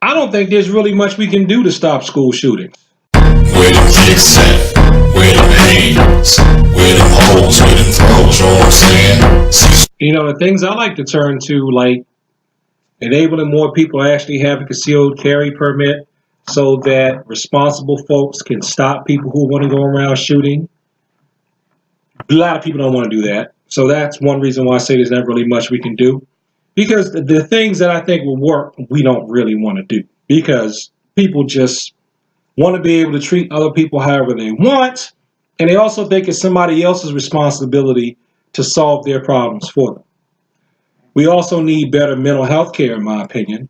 I don't think there's really much we can do to stop school shootings. Where them kicks at? Where them hands? Where them holes? Where them throws? You know what I'm saying? You know, the things I like to turn to, like enabling more people to actually have a concealed carry permit so that responsible folks can stop people who want to go around shooting. A lot of people don't want to do that. So that's one reason why I say there's not really much we can do. Because the things that I think will work, we don't really want to do. Because people just want to be able to treat other people however they want. And they also think it's somebody else's responsibility to solve their problems for them. We also need better mental health care, in my opinion.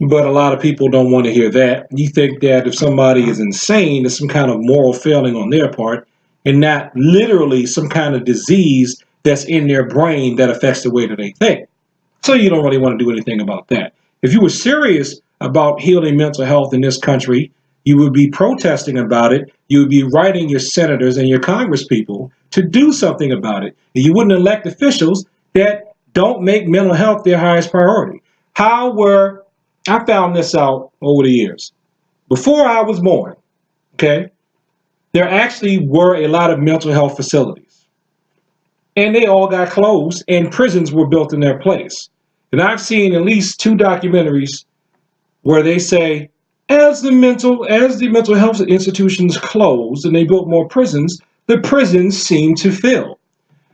But a lot of people don't want to hear that. You think that if somebody is insane, it's some kind of moral failing on their part, and not literally some kind of disease that's in their brain that affects the way that they think. So you don't really want to do anything about that. If you were serious about healing mental health in this country, you would be protesting about it. You would be writing your senators and your congresspeople to do something about it. And you wouldn't elect officials that don't make mental health their highest priority. I found this out over the years. Before I was born, okay, there actually were a lot of mental health facilities. And they all got closed and prisons were built in their place. And I've seen at least 2 documentaries where they say, as the mental health institutions closed and they built more prisons, the prisons seem to fill.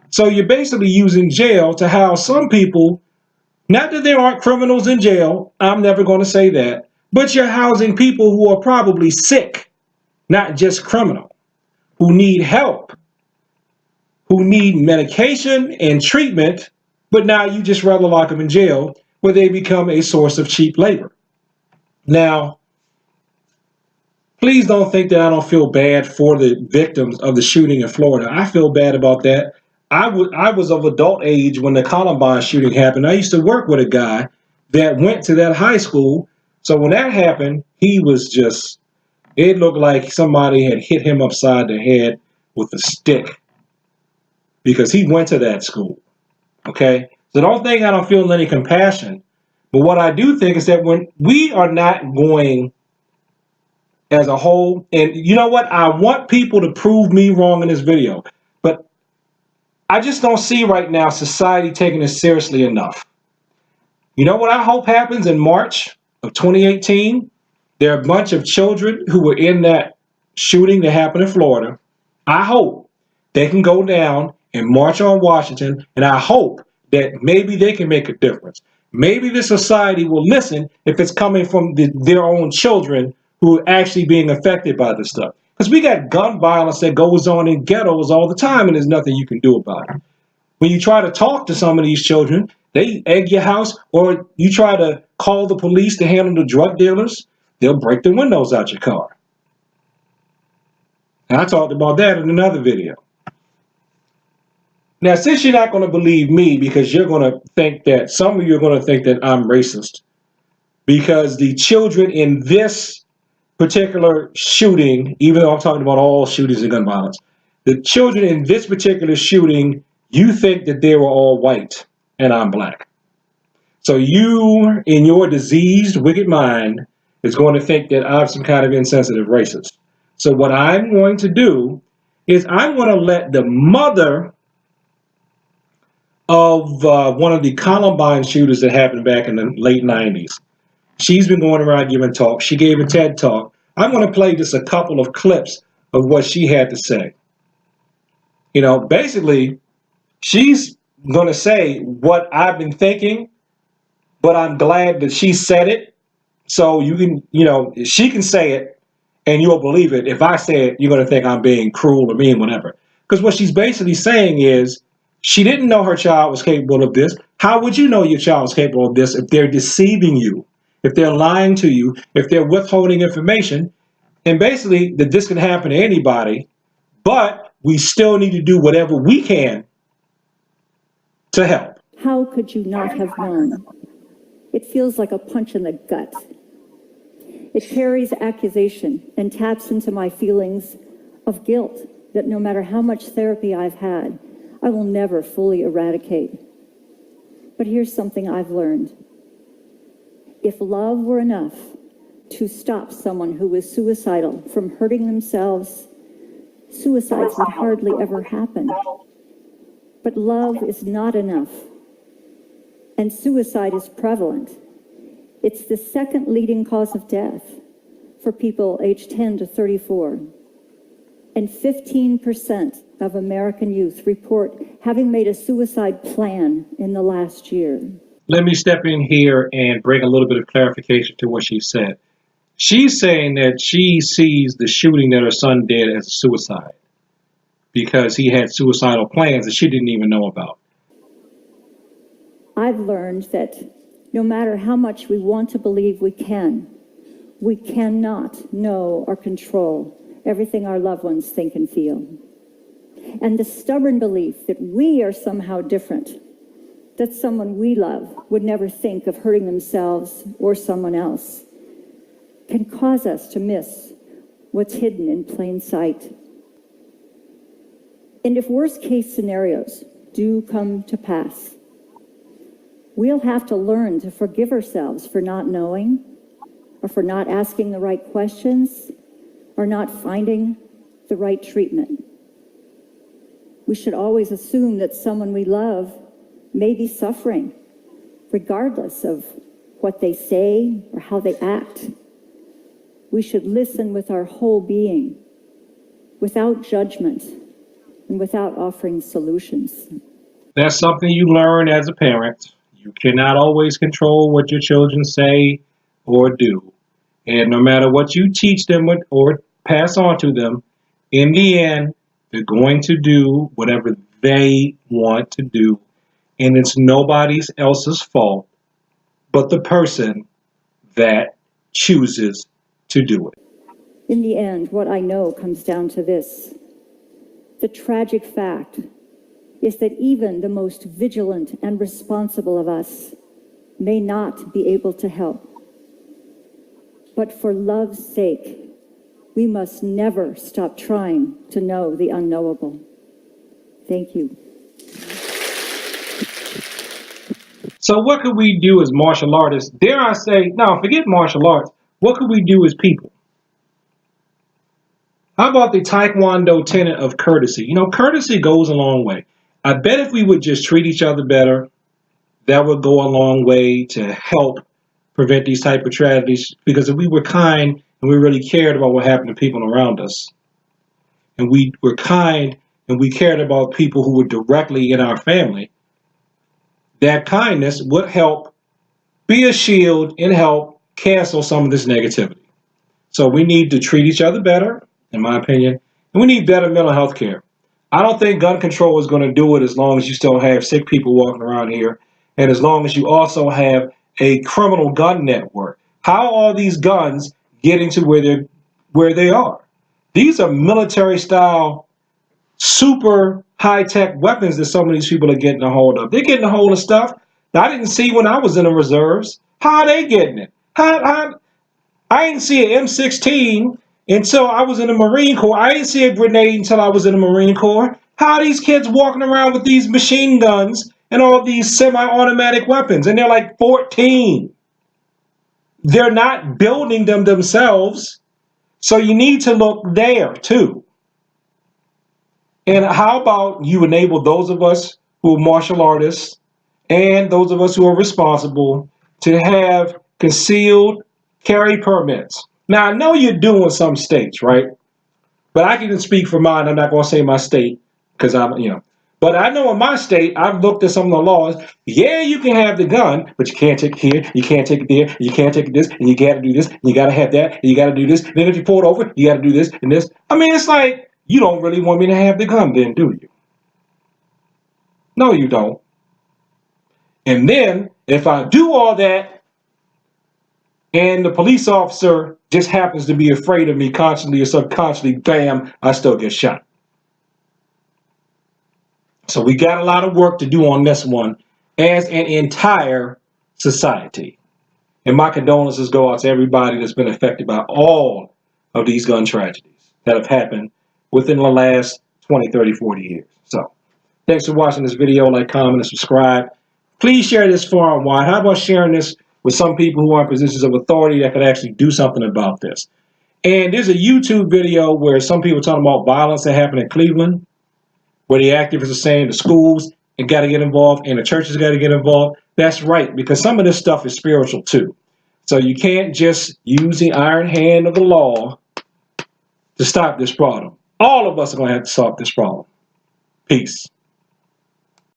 So you're basically using jail to house some people. Not that there aren't criminals in jail, I'm never going to say that, but you're housing people who are probably sick, not just criminal, who need help, who need medication and treatment, but now you just rather lock them in jail where they become a source of cheap labor. Now, please don't think that I don't feel bad for the victims of the shooting in Florida. I feel bad about that. I was of adult age when the Columbine shooting happened. I used to work with a guy that went to that high school. So when that happened, it looked like somebody had hit him upside the head with a stick because he went to that school. Okay? So don't think I don't feel any compassion. But what I do think is that when we are not going as a whole, and you know what? I want people to prove me wrong in this video. But I just don't see right now society taking it seriously enough. You know what I hope happens in March of 2018? There are a bunch of children who were in that shooting that happened in Florida. I hope they can go down and march on Washington, and I hope that maybe they can make a difference. Maybe the society will listen if it's coming from their own children who are actually being affected by this stuff. Because we got gun violence that goes on in ghettos all the time, and there's nothing you can do about it. When you try to talk to some of these children, they egg your house, or you try to call the police to handle the drug dealers, they'll break the windows out your car. And I talked about that in another video. Now, since you're not going to believe me because you're going to think that, some of you are going to think that I'm racist, because the children in this particular shooting, even though I'm talking about all shootings and gun violence, the children in this particular shooting, you think that they were all white and I'm black. So you, in your diseased, wicked mind, is going to think that I'm some kind of insensitive racist. So what I'm going to do is I'm going to let the mother of one of the Columbine shooters that happened back in the late 90s. She's been going around giving talks. She gave a TED talk. I'm going to play just a couple of clips of what she had to say. You know, basically, she's going to say what I've been thinking, but I'm glad that she said it. So you can, she can say it and you'll believe it. If I say it, you're going to think I'm being cruel or mean, whatever. Because what she's basically saying is she didn't know her child was capable of this. How would you know your child is capable of this if they're deceiving you? If they're lying to you, if they're withholding information, and basically that this can happen to anybody, but we still need to do whatever we can to help. How could you not have known? It feels like a punch in the gut. It carries accusation and taps into my feelings of guilt that no matter how much therapy I've had, I will never fully eradicate. But here's something I've learned. If love were enough, to stop someone who was suicidal from hurting themselves, suicides would hardly ever happen. But love is not enough, and suicide is prevalent. It's the second leading cause of death for people aged 10 to 34. And 15% of American youth report having made a suicide plan in the last year. Let me step in here and bring a little bit of clarification to what she said. She's saying that she sees the shooting that her son did as a suicide because he had suicidal plans that she didn't even know about. I've learned that no matter how much we want to believe we cannot know or control everything our loved ones think and feel. And the stubborn belief that we are somehow different, that someone we love would never think of hurting themselves or someone else, can cause us to miss what's hidden in plain sight. And if worst case scenarios do come to pass, we'll have to learn to forgive ourselves for not knowing, or for not asking the right questions, or not finding the right treatment. We should always assume that someone we love may be suffering, regardless of what they say or how they act. We should listen with our whole being, without judgment and without offering solutions. That's something you learn as a parent. You cannot always control what your children say or do. And no matter what you teach them or pass on to them, in the end, they're going to do whatever they want to do. And it's nobody else's fault but the person that chooses to do it. In the end, what I know comes down to this. The tragic fact is that even the most vigilant and responsible of us may not be able to help. But for love's sake, we must never stop trying to know the unknowable. Thank you. So what could we do as martial artists? Dare I say, no, forget martial arts. What could we do as people? How about the Taekwondo tenet of courtesy? You know, courtesy goes a long way. I bet if we would just treat each other better, that would go a long way to help prevent these type of tragedies. Because if we were kind and we really cared about what happened to people around us, and we were kind and we cared about people who were directly in our family, that kindness would help be a shield and help cancel some of this negativity. So we need to treat each other better, in my opinion, and we need better mental health care. I don't think gun control is going to do it as long as you still have sick people walking around here, and as long as you also have a criminal gun network. How are these guns getting to where they are? These are military-style, super high-tech weapons that some of these people are getting a hold of. They're getting a hold of stuff that I didn't see when I was in the reserves. How are they getting it? I didn't see an M16 until I was in the Marine Corps. I didn't see a grenade until I was in the Marine Corps. How are these kids walking around with these machine guns and all these semi-automatic weapons? And they're like 14. They're not building them themselves. So you need to look there too. And how about you enable those of us who are martial artists and those of us who are responsible to have concealed carry permits? Now, I know you do in some states, right? But I can speak for mine. I'm not going to say my state because But I know in my state, I've looked at some of the laws. Yeah, you can have the gun, but you can't take it here, you can't take it there, you can't take it this, and you got to do this, and you got to have that, and you got to do this. And then if you pull it over, you got to do this and this. I mean, it's like, you don't really want me to have the gun then, do you? No, you don't. And then, if I do all that, and the police officer just happens to be afraid of me consciously or subconsciously, bam, I still get shot. So we got a lot of work to do on this one as an entire society. And my condolences go out to everybody that's been affected by all of these gun tragedies that have happened within the last 20, 30, 40 years. So thanks for watching this video. Like, comment, and subscribe. Please share this far and wide. How about sharing this with some people who are in positions of authority that could actually do something about this. And there's a YouTube video where some people are talking about violence that happened in Cleveland, where the activists are saying the schools got to get involved and the churches got to get involved. That's right, because some of this stuff is spiritual too. So you can't just use the iron hand of the law to stop this problem. All of us are going to have to solve this problem. Peace.